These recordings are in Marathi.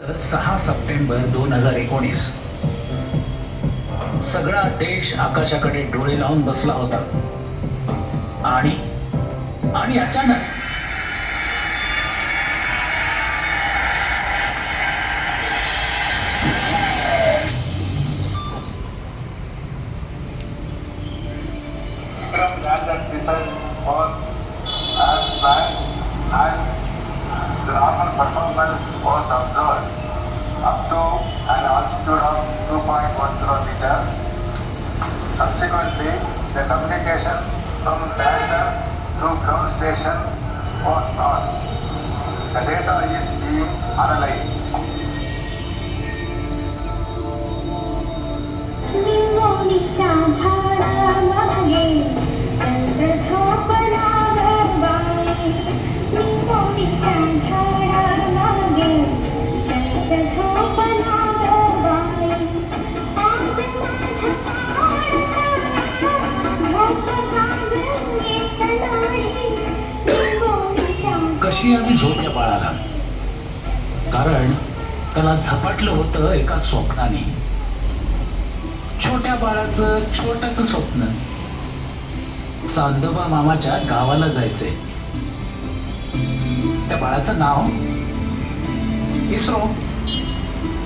6 सप्टेंबर 2019 सगळा देश आकाशाकडे डोळे लावून बसला होता आणि आणि अचानक performance was observed up to an altitude of 2.10 meters. Subsequently, the communication from lander to ground station was lost. The data is being analyzed. कशी आम्ही झोप या बाळाला, कारण त्याला झपाटलं होतं एका स्वप्नाने. छोट्या बाळाचं छोटंसं स्वप्न, चांदोबा मामाच्या गावाला जायचंय. त्या बाळाचं नाव इस्रो,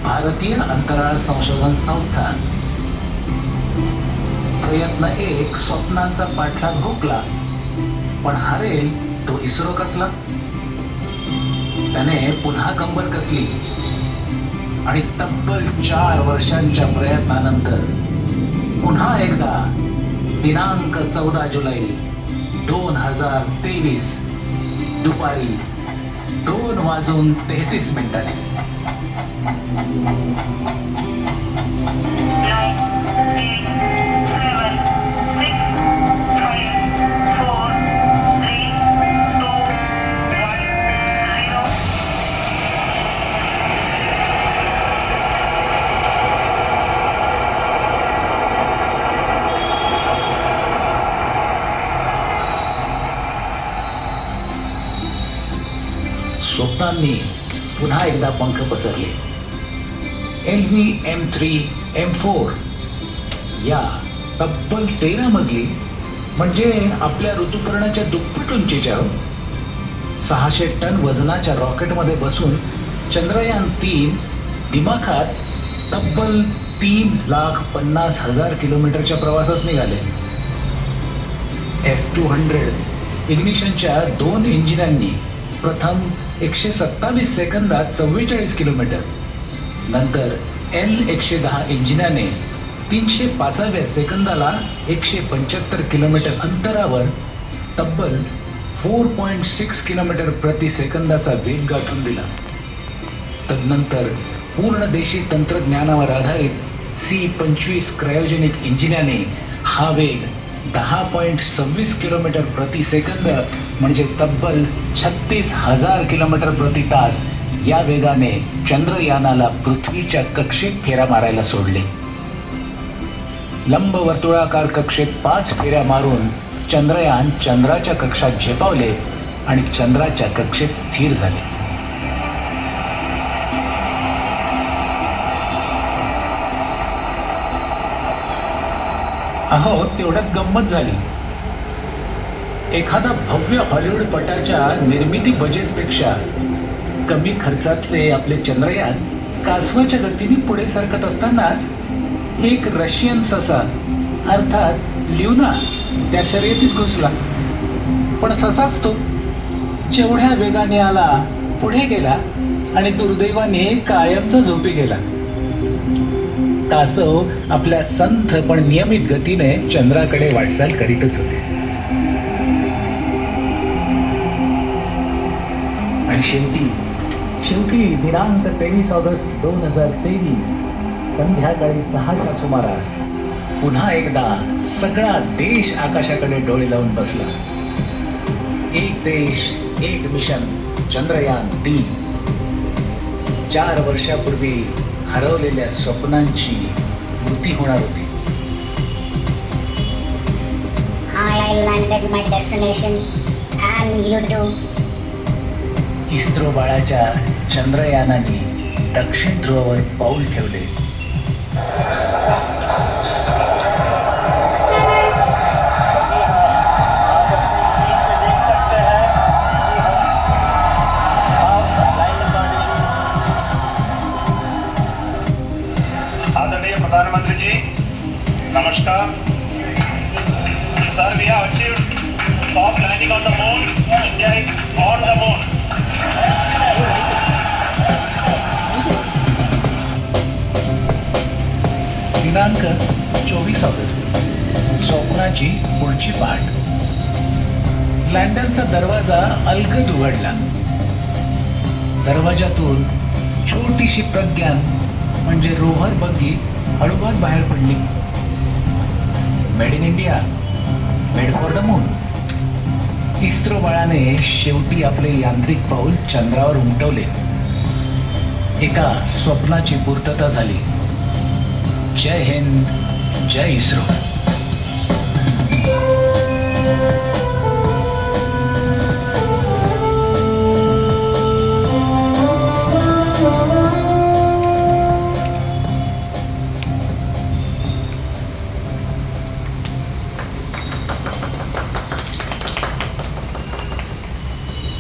भारतीय अंतराळ संशोधन संस्था. प्रयत्न 1 स्वप्नांचा पाठलाग हुकला, पण हरेल तो इस्रो कसला. त्याने पुन्हा कंबर कसली आणि तब्बल 4 वर्षांच्या प्रयत्नानंतर पुन्हा एकदा दिनांक 14 जुलै 2023 दुपारी 2:33 स्वप्नांनी पुन्हा एकदा पंख पसरले. LV M3 M4 या तब्बल 13 मजली, म्हणजे आपल्या ऋतुपर्णाच्या दुप्पट उंचीच्या 600 टन वजनाच्या रॉकेटमध्ये बसून चंद्रयान 3 दिमाखात तब्बल 3,50,000 किलोमीटरच्या प्रवासास निघाले. S200 इग्निशनच्या 2 इंजिनांनी प्रथम 127 सेकंदात 44 किलोमीटर, नंतर L110 इंजिनाने 305व्या सेकंदाला 175 किलोमीटर अंतरावर तब्बल 4.6 किलोमीटर प्रति सेकंदाचा वेग गाठून दिला. तदनंतर पूर्ण देशी तंत्रज्ञानावर आधारित C-25 क्रायोजेनिक इंजिनाने हा वेग 10.26 किलोमीटर प्रति सेकंद, म्हणजे तब्बल 36,000 किलोमीटर प्रति तास या वेगाने चंद्रयानाला पृथ्वीच्या कक्षेत फेऱ्या मारायला सोडले. लंब वर्तुळाकार कक्षेत 5 फेऱ्या मारून चंद्रयान चंद्राच्या कक्षात झेपावले आणि चंद्राच्या कक्षेत स्थिर झाले. अहो, तेवढ्यात गंमत झाली. एखादा भव्य हॉलिवूड पटाच्या निर्मिती बजेटपेक्षा कमी खर्चातले आपले चंद्रयान कासवाच्या गतीने पुढे सरकत असतानाच एक रशियन ससा अर्थात ल्युना त्या शर्यतीत घुसला. पण ससाच तो जेवढ्या वेगाने आला पुढे गेला आणि दुर्दैवाने कायमचा झोपी गेला. कासव आपल्या संथ पण नियमित गतीने चंद्राकडे वाटचाल करीतच होते. आणि शेवटी दिनांक 23 ऑगस्ट 2023 संध्याकाळी 6च्या सुमारास पुन्हा एकदा सगळा देश आकाशाकडे डोळे लावून बसला. एक देश एक मिशन, चंद्रयान 3. 4 वर्षापूर्वी हरवलेल्या स्वप्नांची पूर्ती होणार होती. I landed my destination and you too. ISRO बाळाच्या चंद्रयानाने दक्षिण ध्रुवावर पाऊल ठेवले. आदरणीय प्रधानमंत्री जी, नमस्कार. Sir, we have achieved soft landing on the moon. India is on the moon. दिनांक 24 ऑगस्ट. स्वप्नाची पुढची पाठ. लँडरचा दरवाजा अलगद उघडला. दरवाजातून छोटीशी प्रज्ञान म्हणजे रोव्हर बग्गी हळूवार बाहेर पडली. Made in India, made for the moon. ISRO बाळाने शेवटी आपले यांत्रिक पाऊल चंद्रावर उमटवले. एका स्वप्नाची पूर्तता झाली. जय हिंद, जय इस्रो.